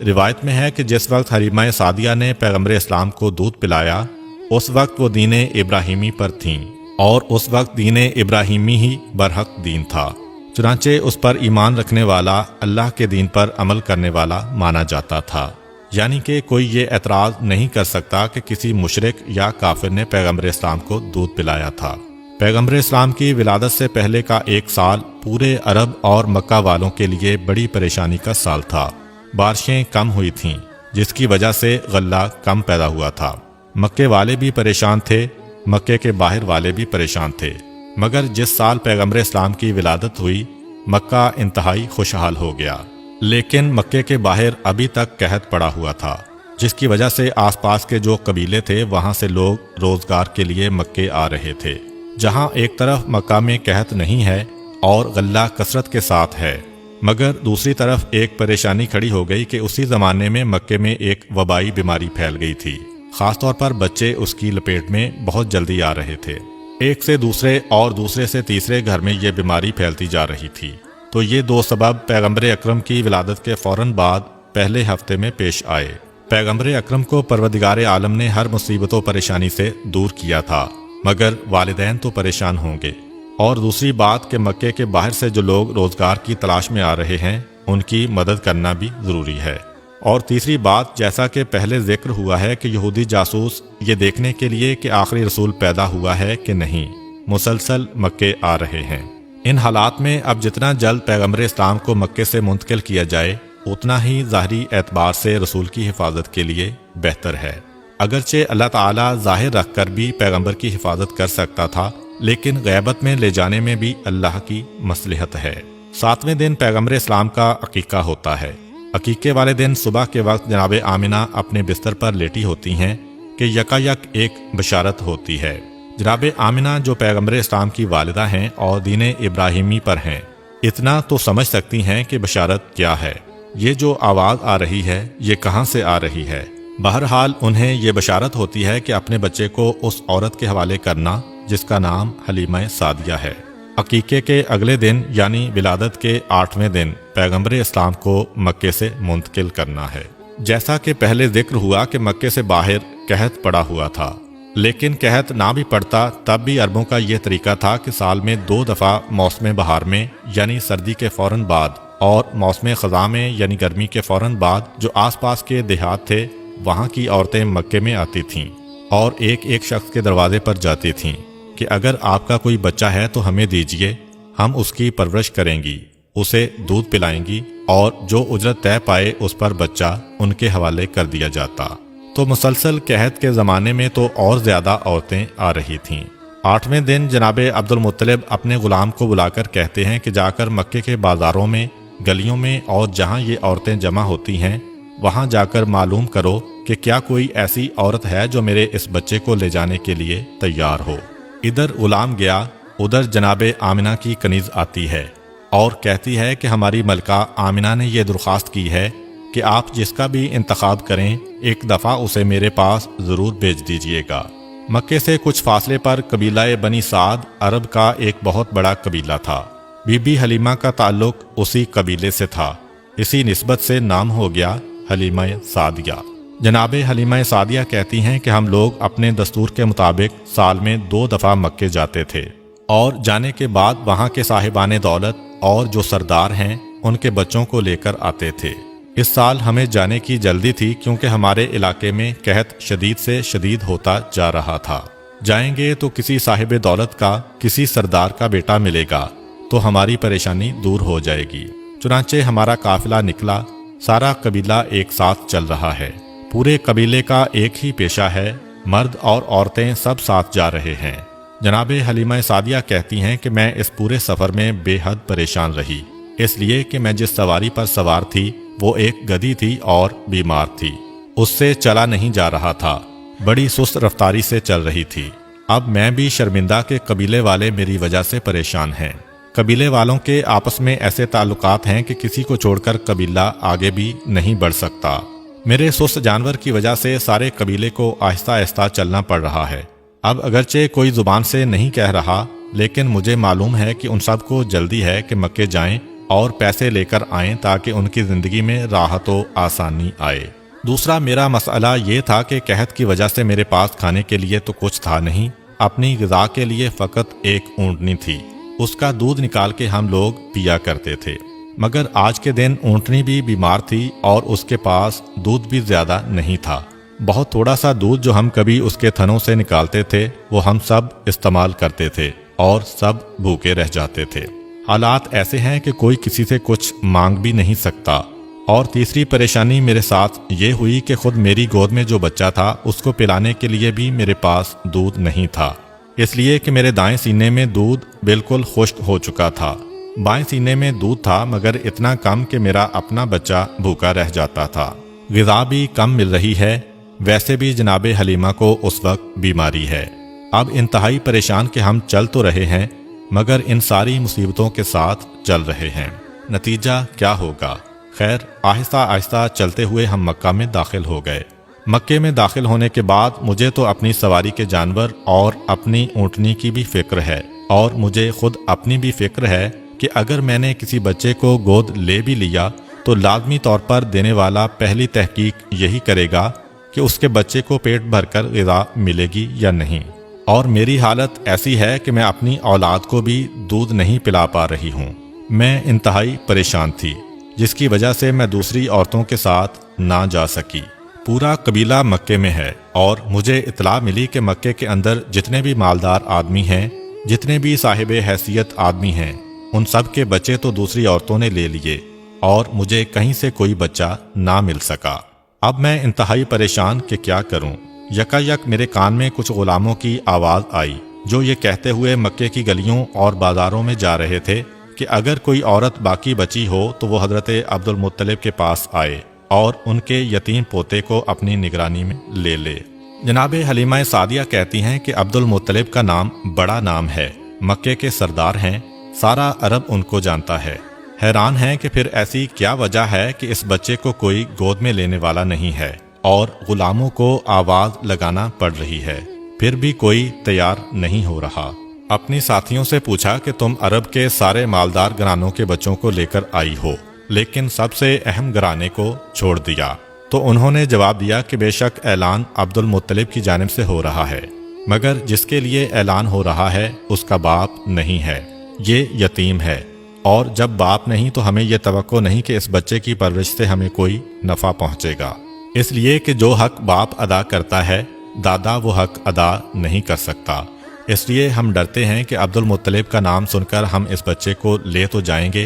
روایت میں ہے کہ جس وقت حلیمہ سعدیہ نے پیغمبر اسلام کو دودھ پلایا اس وقت وہ دین ابراہیمی پر تھیں اور اس وقت دین ابراہیمی ہی برحق دین تھا، چنانچہ اس پر ایمان رکھنے والا اللہ کے دین پر عمل کرنے والا مانا جاتا تھا، یعنی کہ کوئی یہ اعتراض نہیں کر سکتا کہ کسی مشرک یا کافر نے پیغمبر اسلام کو دودھ پلایا تھا۔ پیغمبر اسلام کی ولادت سے پہلے کا 1 سال پورے عرب اور مکہ والوں کے لیے بڑی پریشانی کا سال تھا۔ بارشیں کم ہوئی تھیں جس کی وجہ سے غلہ کم پیدا ہوا تھا۔ مکے والے بھی پریشان تھے، مکے کے باہر والے بھی پریشان تھے، مگر جس سال پیغمبر اسلام کی ولادت ہوئی مکہ انتہائی خوشحال ہو گیا، لیکن مکے کے باہر ابھی تک قحط پڑا ہوا تھا، جس کی وجہ سے آس پاس کے جو قبیلے تھے وہاں سے لوگ روزگار کے لیے مکے آ رہے تھے۔ جہاں ایک طرف مکہ میں قحط نہیں ہے اور غلہ کثرت کے ساتھ ہے، مگر دوسری طرف ایک پریشانی کھڑی ہو گئی کہ اسی زمانے میں مکے میں ایک وبائی بیماری پھیل گئی تھی، خاص طور پر بچے اس کی لپیٹ میں بہت جلدی آ رہے تھے۔ ایک سے دوسرے اور دوسرے سے تیسرے گھر میں یہ بیماری پھیلتی جا رہی تھی، تو یہ 2 سبب پیغمبر اکرم کی ولادت کے فوراً بعد پہلے ہفتے میں پیش آئے۔ پیغمبر اکرم کو پروردگار عالم نے ہر مصیبت و پریشانی سے دور کیا تھا، مگر والدین تو پریشان ہوں گے، اور دوسری بات کہ مکے کے باہر سے جو لوگ روزگار کی تلاش میں آ رہے ہیں ان کی مدد کرنا بھی ضروری ہے، اور تیسری بات جیسا کہ پہلے ذکر ہوا ہے کہ یہودی جاسوس یہ دیکھنے کے لیے کہ آخری رسول پیدا ہوا ہے کہ نہیں مسلسل مکے آ رہے ہیں۔ ان حالات میں اب جتنا جلد پیغمبر اسلام کو مکے سے منتقل کیا جائے اتنا ہی ظاہری اعتبار سے رسول کی حفاظت کے لیے بہتر ہے۔ اگرچہ اللہ تعالیٰ ظاہر رکھ کر بھی پیغمبر کی حفاظت کر سکتا تھا، لیکن غیبت میں لے جانے میں بھی اللہ کی مصلحت ہے۔ 7ویں دن پیغمبر اسلام کا عقیقہ ہوتا ہے۔ عقیقے والے دن صبح کے وقت جناب آمنہ اپنے بستر پر لیٹی ہوتی ہیں کہ یکایک ایک بشارت ہوتی ہے۔ جناب آمنہ جو پیغمبر اسلام کی والدہ ہیں اور دین ابراہیمی پر ہیں، اتنا تو سمجھ سکتی ہیں کہ بشارت کیا ہے، یہ جو آواز آ رہی ہے یہ کہاں سے آ رہی ہے۔ بہرحال انہیں یہ بشارت ہوتی ہے کہ اپنے بچے کو اس عورت کے حوالے کرنا جس کا نام حلیمہ سعدیہ ہے۔ عقیقے کے اگلے دن یعنی ولادت کے 8ویں دن پیغمبر اسلام کو مکے سے منتقل کرنا ہے۔ جیسا کہ پہلے ذکر ہوا کہ مکے سے باہر قحط پڑا ہوا تھا، لیکن قحط نہ بھی پڑتا تب بھی عربوں کا یہ طریقہ تھا کہ سال میں 2 دفعہ موسم بہار میں یعنی سردی کے فوراً بعد اور موسم خزاں میں یعنی گرمی کے فوراً بعد جو آس پاس کے دیہات تھے وہاں کی عورتیں مکے میں آتی تھیں اور ایک ایک شخص کے دروازے پر جاتی تھیں کہ اگر آپ کا کوئی بچہ ہے تو ہمیں دیجئے، ہم اس کی پرورش کریں گی، اسے دودھ پلائیں گی اور جو اجرت طے پائے اس پر بچہ ان کے حوالے کر دیا جاتا۔ تو مسلسل قحط کے زمانے میں تو اور زیادہ عورتیں آ رہی تھیں۔ 8ویں دن جناب عبد المطلب اپنے غلام کو بلا کر کہتے ہیں کہ جا کر مکے کے بازاروں میں، گلیوں میں اور جہاں یہ عورتیں جمع ہوتی ہیں وہاں جا کر معلوم کرو کہ کیا کوئی ایسی عورت ہے جو میرے اس بچے کو لے جانے کے لیے تیار ہو۔ ادھر غلام گیا، ادھر جناب آمنہ کی کنیز آتی ہے اور کہتی ہے کہ ہماری ملکہ آمنہ نے یہ درخواست کی ہے کہ آپ جس کا بھی انتخاب کریں ایک دفعہ اسے میرے پاس ضرور بھیج دیجئے گا۔ مکے سے کچھ فاصلے پر قبیلہ بنی سعد عرب کا ایک بہت بڑا قبیلہ تھا۔ بی بی حلیمہ کا تعلق اسی قبیلے سے تھا، اسی نسبت سے نام ہو گیا حلیمہ سعدیہ۔ جناب حلیمہ سعدیہ کہتی ہیں کہ ہم لوگ اپنے دستور کے مطابق سال میں 2 دفعہ مکے جاتے تھے اور جانے کے بعد وہاں کے صاحبان دولت اور جو سردار ہیں ان کے بچوں کو لے کر آتے تھے۔ اس سال ہمیں جانے کی جلدی تھی کیونکہ ہمارے علاقے میں قحط شدید سے شدید ہوتا جا رہا تھا۔ جائیں گے تو کسی صاحب دولت کا، کسی سردار کا بیٹا ملے گا تو ہماری پریشانی دور ہو جائے گی۔ چنانچہ ہمارا قافلہ نکلا، سارا قبیلہ ایک ساتھ چل رہا ہے، پورے قبیلے کا ایک ہی پیشہ ہے، مرد اور عورتیں سب ساتھ جا رہے ہیں۔ جناب حلیمہ سعدیہ کہتی ہیں کہ میں اس پورے سفر میں بے حد پریشان رہی، اس لیے کہ میں جس سواری پر سوار تھی وہ ایک گدھی تھی اور بیمار تھی، اس سے چلا نہیں جا رہا تھا، بڑی سست رفتاری سے چل رہی تھی۔ اب میں بھی شرمندہ کہ قبیلے والے میری وجہ سے پریشان ہیں۔ قبیلے والوں کے آپس میں ایسے تعلقات ہیں کہ کسی کو چھوڑ کر قبیلہ آگے بھی نہیں بڑھ سکتا۔ میرے سست جانور کی وجہ سے سارے قبیلے کو آہستہ آہستہ چلنا پڑ رہا ہے۔ اب اگرچہ کوئی زبان سے نہیں کہہ رہا لیکن مجھے معلوم ہے کہ ان سب کو جلدی ہے کہ مکے جائیں اور پیسے لے کر آئیں تاکہ ان کی زندگی میں راحت و آسانی آئے۔ دوسرا میرا مسئلہ یہ تھا کہ قحط کی وجہ سے میرے پاس کھانے کے لیے تو کچھ تھا نہیں، اپنی غذا کے لیے فقط ایک اونٹنی تھی، اس کا دودھ نکال کے ہم لوگ پیا کرتے تھے، مگر آج کے دن اونٹنی بھی بیمار تھی اور اس کے پاس دودھ بھی زیادہ نہیں تھا۔ بہت تھوڑا سا دودھ جو ہم کبھی اس کے تھنوں سے نکالتے تھے وہ ہم سب استعمال کرتے تھے اور سب بھوکے رہ جاتے تھے۔ حالات ایسے ہیں کہ کوئی کسی سے کچھ مانگ بھی نہیں سکتا۔ اور تیسری پریشانی میرے ساتھ یہ ہوئی کہ خود میری گود میں جو بچہ تھا اس کو پلانے کے لیے بھی میرے پاس دودھ نہیں تھا، اس لیے کہ میرے دائیں سینے میں دودھ بالکل خشک ہو چکا تھا، بائیں سینے میں دودھ تھا مگر اتنا کم کہ میرا اپنا بچہ بھوکا رہ جاتا تھا۔ غذا بھی کم مل رہی ہے، ویسے بھی جناب حلیمہ کو اس وقت بیماری ہے۔ اب انتہائی پریشان کہ ہم چل تو رہے ہیں مگر ان ساری مصیبتوں کے ساتھ چل رہے ہیں، نتیجہ کیا ہوگا؟ خیر، آہستہ آہستہ چلتے ہوئے ہم مکہ میں داخل ہو گئے۔ مکے میں داخل ہونے کے بعد مجھے تو اپنی سواری کے جانور اور اپنی اونٹنی کی بھی فکر ہے، اور مجھے خود اپنی بھی فکر ہے کہ اگر میں نے کسی بچے کو گود لے بھی لیا تو لازمی طور پر دینے والا پہلی تحقیق یہی کرے گا کہ اس کے بچے کو پیٹ بھر کر غذا ملے گی یا نہیں۔ اور میری حالت ایسی ہے کہ میں اپنی اولاد کو بھی دودھ نہیں پلا پا رہی ہوں۔ میں انتہائی پریشان تھی، جس کی وجہ سے میں دوسری عورتوں کے ساتھ نہ جا سکی۔ پورا قبیلہ مکے میں ہے اور مجھے اطلاع ملی کہ مکے کے اندر جتنے بھی مالدار آدمی ہیں، جتنے بھی صاحب حیثیت آدمی ہیں، ان سب کے بچے تو دوسری عورتوں نے لے لیے اور مجھے کہیں سے کوئی بچہ نہ مل سکا۔ اب میں انتہائی پریشان کہ کیا کروں۔ یکا یک میرے کان میں کچھ غلاموں کی آواز آئی جو یہ کہتے ہوئے مکے کی گلیوں اور بازاروں میں جا رہے تھے کہ اگر کوئی عورت باقی بچی ہو تو وہ حضرت عبد المطلب کے پاس آئے اور ان کے یتیم پوتے کو اپنی نگرانی میں لے لے۔ جناب حلیمہ سعدیہ کہتی ہیں کہ عبد المطلب کا نام بڑا نام ہے، مکے کے سردار ہیں، سارا عرب ان کو جانتا ہے۔ حیران ہیں کہ پھر ایسی کیا وجہ ہے کہ اس بچے کو کوئی گود میں لینے والا نہیں ہے اور غلاموں کو آواز لگانا پڑ رہی ہے، پھر بھی کوئی تیار نہیں ہو رہا۔ اپنی ساتھیوں سے پوچھا کہ تم عرب کے سارے مالدار گھرانوں کے بچوں کو لے کر آئی ہو لیکن سب سے اہم گھرانے کو چھوڑ دیا، تو انہوں نے جواب دیا کہ بے شک اعلان عبد المطلب کی جانب سے ہو رہا ہے، مگر جس کے لیے اعلان ہو رہا ہے اس کا باپ نہیں ہے، یہ یتیم ہے، اور جب باپ نہیں تو ہمیں یہ توقع نہیں کہ اس بچے کی پرورش سے ہمیں کوئی نفع پہنچے گا، اس لیے کہ جو حق باپ ادا کرتا ہے دادا وہ حق ادا نہیں کر سکتا، اس لیے ہم ڈرتے ہیں کہ عبد المطلب کا نام سن کر ہم اس بچے کو لے تو جائیں گے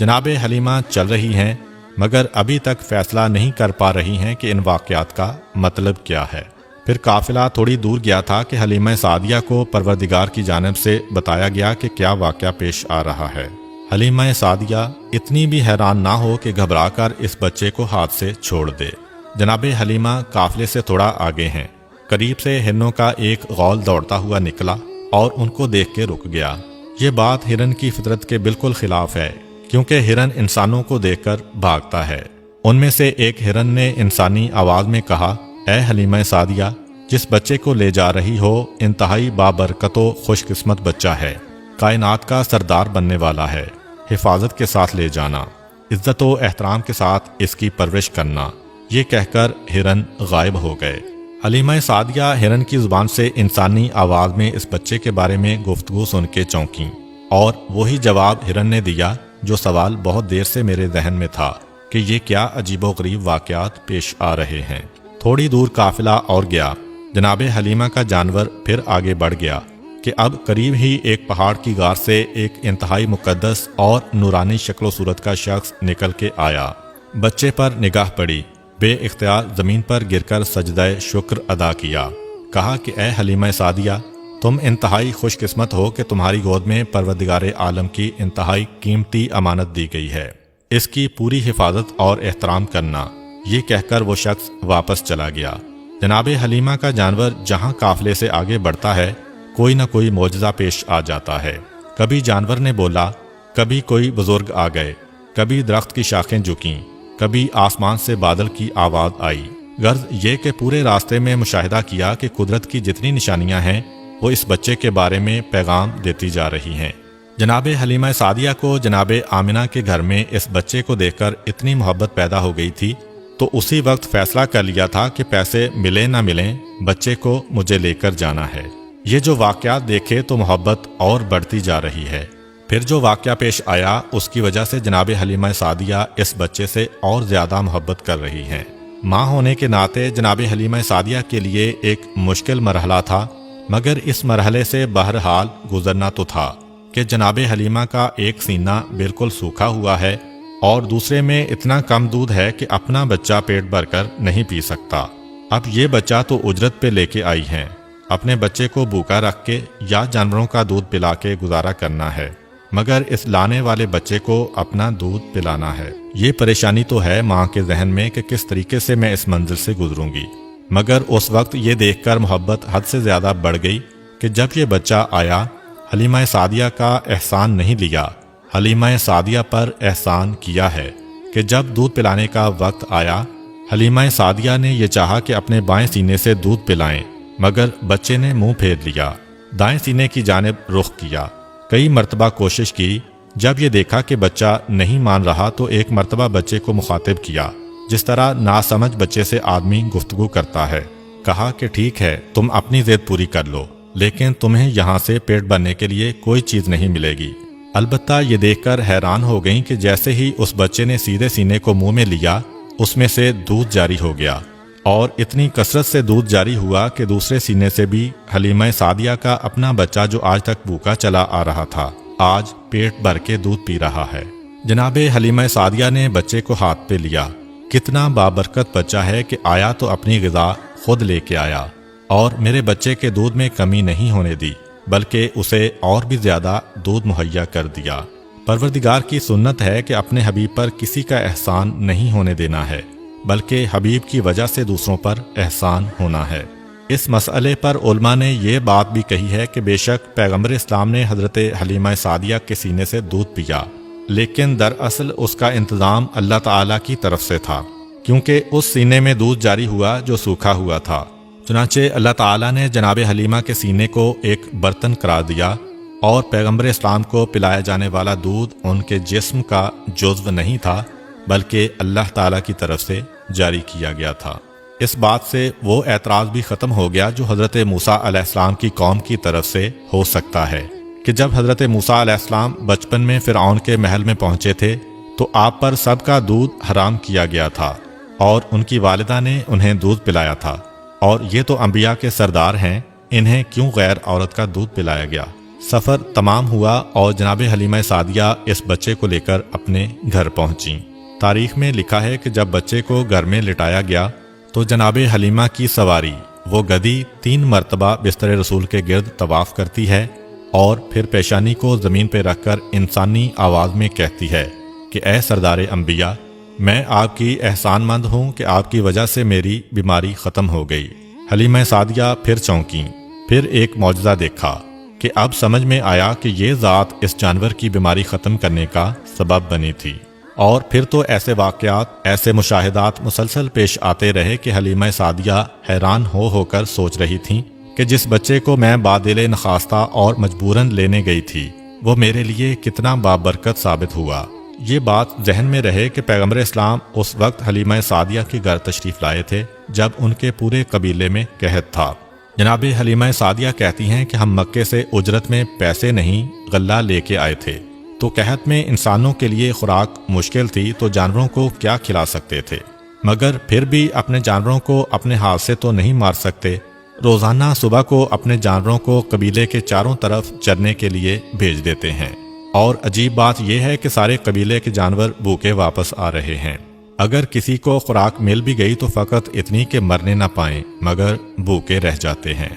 جناب حلیمہ چل رہی ہیں مگر ابھی تک فیصلہ نہیں کر پا رہی ہیں کہ ان واقعات کا مطلب کیا ہے۔ پھر قافلہ تھوڑی دور گیا تھا کہ حلیمہ سعدیہ کو پروردگار کی جانب سے بتایا گیا کہ کیا واقعہ پیش آ رہا ہے۔ حلیمہ سعدیہ اتنی بھی حیران نہ ہو کہ گھبرا کر اس بچے کو ہاتھ سے چھوڑ دے۔ جناب حلیمہ قافلے سے تھوڑا آگے ہیں، قریب سے ہرنوں کا ایک غول دوڑتا ہوا نکلا اور ان کو دیکھ کے رک گیا۔ یہ بات ہرن کی فطرت کے بالکل خلاف ہے، کیونکہ ہرن انسانوں کو دیکھ کر بھاگتا ہے۔ ان میں سے ایک ہرن نے انسانی آواز میں کہا، اے حلیمہ سعدیہ، جس بچے کو لے جا رہی ہو انتہائی بابرکت و خوش قسمت بچہ ہے، کائنات کا سردار بننے والا ہے، حفاظت کے ساتھ لے جانا، عزت و احترام کے ساتھ اس کی پرورش کرنا۔ یہ کہہ کر ہرن غائب ہو گئے۔ حلیمہ سعدیہ ہرن کی زبان سے انسانی آواز میں اس بچے کے بارے میں گفتگو سن کے چونکیں، اور وہی جواب ہرن نے دیا جو سوال بہت دیر سے میرے ذہن میں تھا کہ یہ کیا عجیب و غریب واقعات پیش آ رہے ہیں۔ تھوڑی دور قافلہ اور گیا، جناب حلیمہ کا جانور پھر آگے بڑھ گیا کہ اب قریب ہی ایک پہاڑ کی غار سے ایک انتہائی مقدس اور نورانی شکل و صورت کا شخص نکل کے آیا۔ بچے پر نگاہ پڑی، بے اختیار زمین پر گر کر سجدہ شکر ادا کیا، کہا کہ اے حلیمہ سعدیہ، تم انتہائی خوش قسمت ہو کہ تمہاری گود میں پروردگار عالم کی انتہائی قیمتی امانت دی گئی ہے، اس کی پوری حفاظت اور احترام کرنا۔ یہ کہہ کر وہ شخص واپس چلا گیا۔ جناب حلیمہ کا جانور جہاں قافلے سے آگے بڑھتا ہے کوئی نہ کوئی معجزہ پیش آ جاتا ہے۔ کبھی جانور نے بولا، کبھی کوئی بزرگ آ گئے، کبھی درخت کی شاخیں جھکیں، کبھی آسمان سے بادل کی آواز آئی۔ غرض یہ کہ پورے راستے میں مشاہدہ کیا کہ قدرت کی جتنی نشانیاں ہیں وہ اس بچے کے بارے میں پیغام دیتی جا رہی ہیں۔ جناب حلیمہ سعدیہ کو جناب آمنہ کے گھر میں اس بچے کو دیکھ کر اتنی محبت پیدا ہو گئی تھی تو اسی وقت فیصلہ کر لیا تھا کہ پیسے ملیں نہ ملیں بچے کو مجھے لے کر جانا ہے۔ یہ جو واقعات دیکھے تو محبت اور بڑھتی جا رہی ہے۔ پھر جو واقعہ پیش آیا اس کی وجہ سے جناب حلیمہ سعدیہ اس بچے سے اور زیادہ محبت کر رہی ہیں۔ ماں ہونے کے ناطے جناب حلیمہ سعدیہ کے لیے ایک مشکل مرحلہ تھا، مگر اس مرحلے سے بہرحال گزرنا تو تھا کہ جناب حلیمہ کا ایک سینہ بالکل سوکھا ہوا ہے اور دوسرے میں اتنا کم دودھ ہے کہ اپنا بچہ پیٹ بھر کر نہیں پی سکتا۔ اب یہ بچہ تو اجرت پہ لے کے آئی ہیں، اپنے بچے کو بھوکا رکھ کے یا جانوروں کا دودھ پلا کے گزارا کرنا ہے، مگر اس لانے والے بچے کو اپنا دودھ پلانا ہے۔ یہ پریشانی تو ہے ماں کے ذہن میں کہ کس طریقے سے میں اس منزل سے گزروں گی، مگر اس وقت یہ دیکھ کر محبت حد سے زیادہ بڑھ گئی کہ جب یہ بچہ آیا حلیمہ سعدیہ کا احسان نہیں لیا، حلیمہ سعدیہ پر احسان کیا ہے کہ جب دودھ پلانے کا وقت آیا حلیمہ سعدیہ نے یہ چاہا کہ اپنے بائیں سینے سے دودھ پلائیں، مگر بچے نے منہ پھیر لیا، دائیں سینے کی جانب رخ کیا۔ کئی مرتبہ کوشش کی، جب یہ دیکھا کہ بچہ نہیں مان رہا تو ایک مرتبہ بچے کو مخاطب کیا، جس طرح ناسمجھ بچے سے آدمی گفتگو کرتا ہے۔ کہا کہ ٹھیک ہے، تم اپنی ضد پوری کر لو، لیکن تمہیں یہاں سے پیٹ بھرنے کے لیے کوئی چیز نہیں ملے گی۔ البتہ یہ دیکھ کر حیران ہو گئیں کہ جیسے ہی اس بچے نے سیدھے سینے کو منہ میں لیا اس میں سے دودھ جاری ہو گیا، اور اتنی کثرت سے دودھ جاری ہوا کہ دوسرے سینے سے بھی حلیمہ سعدیہ کا اپنا بچہ جو آج تک بھوکا چلا آ رہا تھا آج پیٹ بھر کے دودھ پی رہا ہے۔ جناب حلیمہ سعدیہ نے بچے کو ہاتھ پہ لیا۔ کتنا بابرکت بچہ ہے کہ آیا تو اپنی غذا خود لے کے آیا، اور میرے بچے کے دودھ میں کمی نہیں ہونے دی بلکہ اسے اور بھی زیادہ دودھ مہیا کر دیا۔ پروردگار کی سنت ہے کہ اپنے حبیب پر کسی کا احسان نہیں ہونے دینا ہے، بلکہ حبیب کی وجہ سے دوسروں پر احسان ہونا ہے۔ اس مسئلے پر علماء نے یہ بات بھی کہی ہے کہ بے شک پیغمبر اسلام نے حضرت حلیمہ سعدیہ کے سینے سے دودھ پیا، لیکن دراصل اس کا انتظام اللہ تعالیٰ کی طرف سے تھا، کیونکہ اس سینے میں دودھ جاری ہوا جو سوکھا ہوا تھا۔ چنانچہ اللہ تعالیٰ نے جناب حلیمہ کے سینے کو ایک برتن قرار دیا، اور پیغمبر اسلام کو پلایا جانے والا دودھ ان کے جسم کا جزو نہیں تھا بلکہ اللہ تعالیٰ کی طرف سے جاری کیا گیا تھا۔ اس بات سے وہ اعتراض بھی ختم ہو گیا جو حضرت موسیٰ علیہ السلام کی قوم کی طرف سے ہو سکتا ہے کہ جب حضرت موسیٰ علیہ السلام بچپن میں فرعون کے محل میں پہنچے تھے تو آپ پر سب کا دودھ حرام کیا گیا تھا، اور ان کی والدہ نے انہیں دودھ پلایا تھا، اور یہ تو انبیاء کے سردار ہیں، انہیں کیوں غیر عورت کا دودھ پلایا گیا؟ سفر تمام ہوا اور جناب حلیمہ سعدیہ اس بچے کو لے کر اپنے گھر پہنچیں۔ تاریخ میں لکھا ہے کہ جب بچے کو گھر میں لٹایا گیا تو جناب حلیمہ کی سواری وہ گدی 3 مرتبہ بستر رسول کے گرد طواف کرتی ہے اور پھر پیشانی کو زمین پہ رکھ کر انسانی آواز میں کہتی ہے کہ اے سردار انبیاء، میں آپ کی احسان مند ہوں کہ آپ کی وجہ سے میری بیماری ختم ہو گئی۔ حلیمہ سعدیہ پھر چونکیں، پھر ایک معجزہ دیکھا کہ اب سمجھ میں آیا کہ یہ ذات اس جانور کی بیماری ختم کرنے کا سبب بنی تھی۔ اور پھر تو ایسے واقعات، ایسے مشاہدات مسلسل پیش آتے رہے کہ حلیمہ سعدیہ حیران ہو کر سوچ رہی تھیں کہ جس بچے کو میں بادل نخواستہ اور مجبوراً لینے گئی تھی وہ میرے لیے کتنا بابرکت ثابت ہوا۔ یہ بات ذہن میں رہے کہ پیغمبر اسلام اس وقت حلیمہ سعدیہ کے گھر تشریف لائے تھے جب ان کے پورے قبیلے میں قحط تھا۔ جناب حلیمہ سعدیہ کہتی ہیں کہ ہم مکے سے اجرت میں پیسے نہیں غلہ لے کے آئے تھے، تو قحط میں انسانوں کے لیے خوراک مشکل تھی تو جانوروں کو کیا کھلا سکتے تھے، مگر پھر بھی اپنے جانوروں کو اپنے ہاتھ سے تو نہیں مار سکتے۔ روزانہ صبح کو اپنے جانوروں کو قبیلے کے چاروں طرف چرنے کے لیے بھیج دیتے ہیں، اور عجیب بات یہ ہے کہ سارے قبیلے کے جانور بھوکے واپس آ رہے ہیں۔ اگر کسی کو خوراک مل بھی گئی تو فقط اتنی کہ مرنے نہ پائیں مگر بھوکے رہ جاتے ہیں،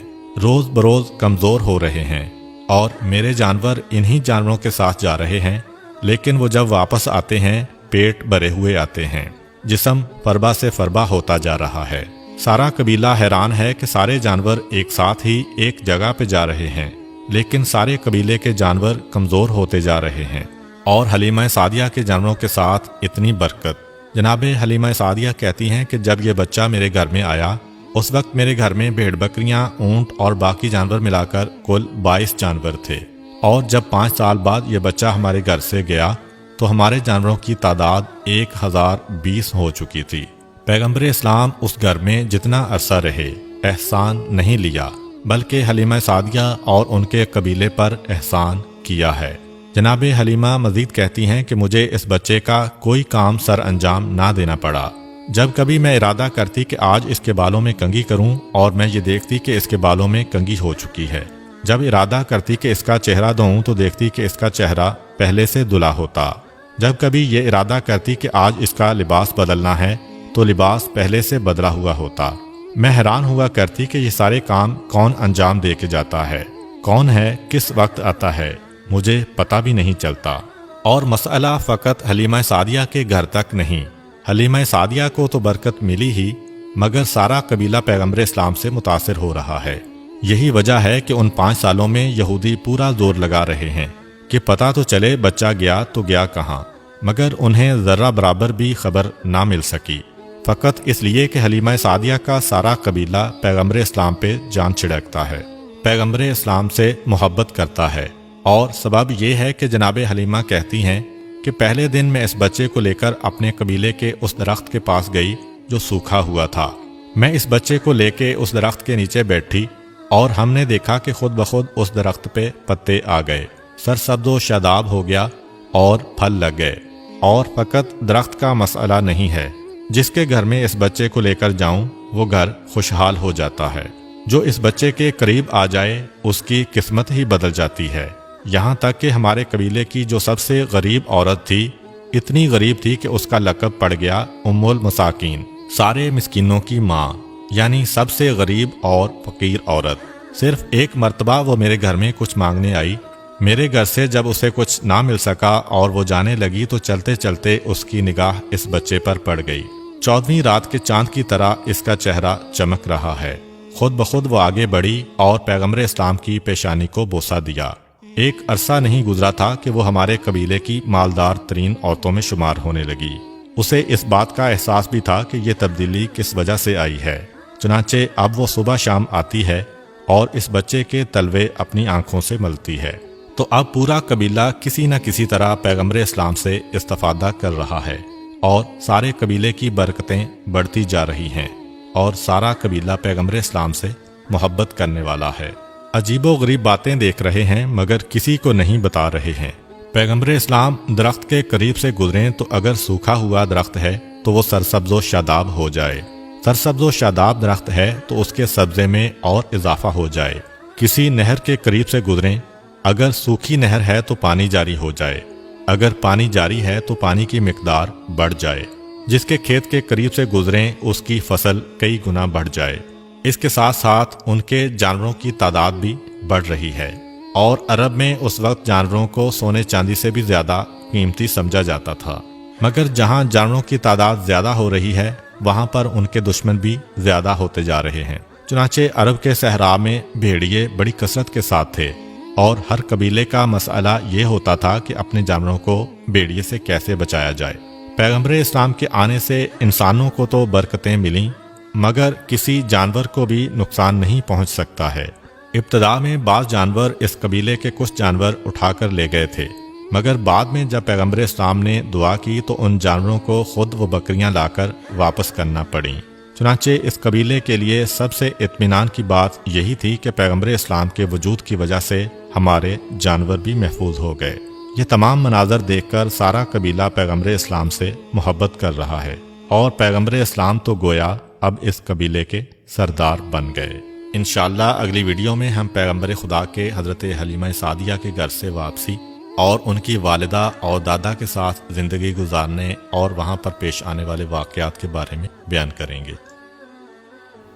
روز بروز کمزور ہو رہے ہیں، اور میرے جانور انہی جانوروں کے ساتھ جا رہے ہیں، لیکن وہ جب واپس آتے ہیں پیٹ بھرے ہوئے آتے ہیں، جسم فربا سے فربا ہوتا جا رہا ہے۔ سارا قبیلہ حیران ہے کہ سارے جانور ایک ساتھ ہی ایک جگہ پہ جا رہے ہیں، لیکن سارے قبیلے کے جانور کمزور ہوتے جا رہے ہیں، اور حلیمہ سعدیہ کے جانوروں کے ساتھ اتنی برکت۔ جناب حلیمہ سعدیہ کہتی ہیں کہ جب یہ بچہ میرے گھر میں آیا اس وقت میرے گھر میں بھیڑ بکریاں، اونٹ اور باقی جانور ملا کر کل 22 جانور تھے، اور جب 5 سال بعد یہ بچہ ہمارے گھر سے گیا تو ہمارے جانوروں کی تعداد 1020 ہو چکی تھی۔ پیغمبر اسلام اس گھر میں جتنا عرصہ رہے احسان نہیں لیا، بلکہ حلیمہ سعدیہ اور ان کے قبیلے پر احسان کیا ہے۔ جناب حلیمہ مزید کہتی ہیں کہ مجھے اس بچے کا کوئی کام سر انجام نہ دینا پڑا۔ جب کبھی میں ارادہ کرتی کہ آج اس کے بالوں میں کنگھی کروں اور میں یہ دیکھتی کہ اس کے بالوں میں کنگھی ہو چکی ہے، جب ارادہ کرتی کہ اس کا چہرہ دھوؤں تو دیکھتی کہ اس کا چہرہ پہلے سے دھلا ہوتا، جب کبھی یہ ارادہ کرتی کہ آج اس کا لباس بدلنا ہے تو لباس پہلے سے بدلا ہوا ہوتا۔ میں حیران ہوا کرتی کہ یہ سارے کام کون انجام دے کے جاتا ہے، کون ہے، کس وقت آتا ہے، مجھے پتہ بھی نہیں چلتا۔ اور مسئلہ فقط حلیمہ سعدیہ کے گھر تک نہیں، حلیمہ سعدیہ کو تو برکت ملی ہی، مگر سارا قبیلہ پیغمبر اسلام سے متاثر ہو رہا ہے۔ یہی وجہ ہے کہ ان 5 سالوں میں یہودی پورا زور لگا رہے ہیں کہ پتہ تو چلے بچہ گیا تو گیا کہاں، مگر انہیں ذرہ برابر بھی خبر نہ مل سکی، فقط اس لیے کہ حلیمہ سعدیہ کا سارا قبیلہ پیغمبر اسلام پہ جان چھڑکتا ہے، پیغمبر اسلام سے محبت کرتا ہے۔ اور سبب یہ ہے کہ جناب حلیمہ کہتی ہیں کہ پہلے دن میں اس بچے کو لے کر اپنے قبیلے کے اس درخت کے پاس گئی جو سوکھا ہوا تھا۔ میں اس بچے کو لے کے اس درخت کے نیچے بیٹھی اور ہم نے دیکھا کہ خود بخود اس درخت پہ پتے آ گئے، سرسبز و شاداب ہو گیا اور پھل لگ گئے۔ اور فقط درخت کا مسئلہ نہیں ہے، جس کے گھر میں اس بچے کو لے کر جاؤں وہ گھر خوشحال ہو جاتا ہے، جو اس بچے کے قریب آ جائے اس کی قسمت ہی بدل جاتی ہے۔ یہاں تک کہ ہمارے قبیلے کی جو سب سے غریب عورت تھی، اتنی غریب تھی کہ اس کا لقب پڑ گیا ام المساکین، سارے مسکینوں کی ماں، یعنی سب سے غریب اور فقیر عورت۔ صرف ایک مرتبہ وہ میرے گھر میں کچھ مانگنے آئی، میرے گھر سے جب اسے کچھ نہ مل سکا اور وہ جانے لگی تو چلتے چلتے اس کی نگاہ اس بچے پر پڑ گئی۔ 14ویں رات کے چاند کی طرح اس کا چہرہ چمک رہا ہے۔ خود بخود وہ آگے بڑھی اور پیغمبر اسلام کی پیشانی کو بوسہ دیا۔ ایک عرصہ نہیں گزرا تھا کہ وہ ہمارے قبیلے کی مالدار ترین عورتوں میں شمار ہونے لگی۔ اسے اس بات کا احساس بھی تھا کہ یہ تبدیلی کس وجہ سے آئی ہے، چنانچہ اب وہ صبح شام آتی ہے اور اس بچے کے تلوے اپنی آنکھوں سے ملتی ہے۔ تو اب پورا قبیلہ کسی نہ کسی طرح پیغمبر اسلام سے استفادہ کر رہا ہے، اور سارے قبیلے کی برکتیں بڑھتی جا رہی ہیں، اور سارا قبیلہ پیغمبر اسلام سے محبت کرنے والا ہے۔ عجیب و غریب باتیں دیکھ رہے ہیں مگر کسی کو نہیں بتا رہے ہیں۔ پیغمبر اسلام درخت کے قریب سے گزریں تو اگر سوکھا ہوا درخت ہے تو وہ سرسبز و شاداب ہو جائے، سرسبز و شاداب درخت ہے تو اس کے سبزے میں اور اضافہ ہو جائے۔ کسی نہر کے قریب سے گزریں اگر سوکھی نہر ہے تو پانی جاری ہو جائے، اگر پانی جاری ہے تو پانی کی مقدار بڑھ جائے، جس کے کھیت کے قریب سے گزریں اس کی فصل کئی گنا بڑھ جائے۔ اس کے ساتھ ساتھ ان کے جانوروں کی تعداد بھی بڑھ رہی ہے، اور عرب میں اس وقت جانوروں کو سونے چاندی سے بھی زیادہ قیمتی سمجھا جاتا تھا، مگر جہاں جانوروں کی تعداد زیادہ ہو رہی ہے وہاں پر ان کے دشمن بھی زیادہ ہوتے جا رہے ہیں۔ چنانچہ عرب کے صحرا میں بھیڑیے بڑی کثرت کے ساتھ تھے، اور ہر قبیلے کا مسئلہ یہ ہوتا تھا کہ اپنے جانوروں کو بھیڑیے سے کیسے بچایا جائے۔ پیغمبر اسلام کے آنے سے انسانوں کو تو برکتیں ملیں، مگر کسی جانور کو بھی نقصان نہیں پہنچ سکتا ہے۔ ابتدا میں بعض جانور اس قبیلے کے کچھ جانور اٹھا کر لے گئے تھے، مگر بعد میں جب پیغمبر اسلام نے دعا کی تو ان جانوروں کو خود وہ بکریاں لا کر واپس کرنا پڑیں۔ چنانچہ اس قبیلے کے لیے سب سے اطمینان کی بات یہی تھی کہ پیغمبر اسلام کے وجود کی وجہ سے ہمارے جانور بھی محفوظ ہو گئے۔ یہ تمام مناظر دیکھ کر سارا قبیلہ پیغمبر اسلام سے محبت کر رہا ہے، اور پیغمبر اسلام تو گویا اب اس قبیلے کے سردار بن گئے۔ انشاءاللہ اگلی ویڈیو میں ہم پیغمبر خدا کے حضرت حلیمہ سعدیہ کے گھر سے واپسی اور ان کی والدہ اور دادا کے ساتھ زندگی گزارنے اور وہاں پر پیش آنے والے واقعات کے بارے میں بیان کریں گے۔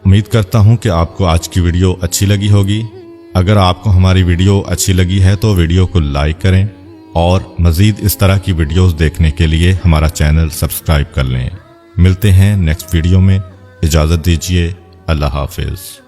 امید کرتا ہوں کہ آپ کو آج کی ویڈیو اچھی لگی ہوگی۔ اگر آپ کو ہماری ویڈیو اچھی لگی ہے تو ویڈیو کو لائک کریں، اور مزید اس طرح کی ویڈیوز دیکھنے کے لیے ہمارا چینل سبسکرائب کر لیں۔ ملتے ہیں نیکسٹ ویڈیو میں، اجازت دیجیے، اللہ حافظ۔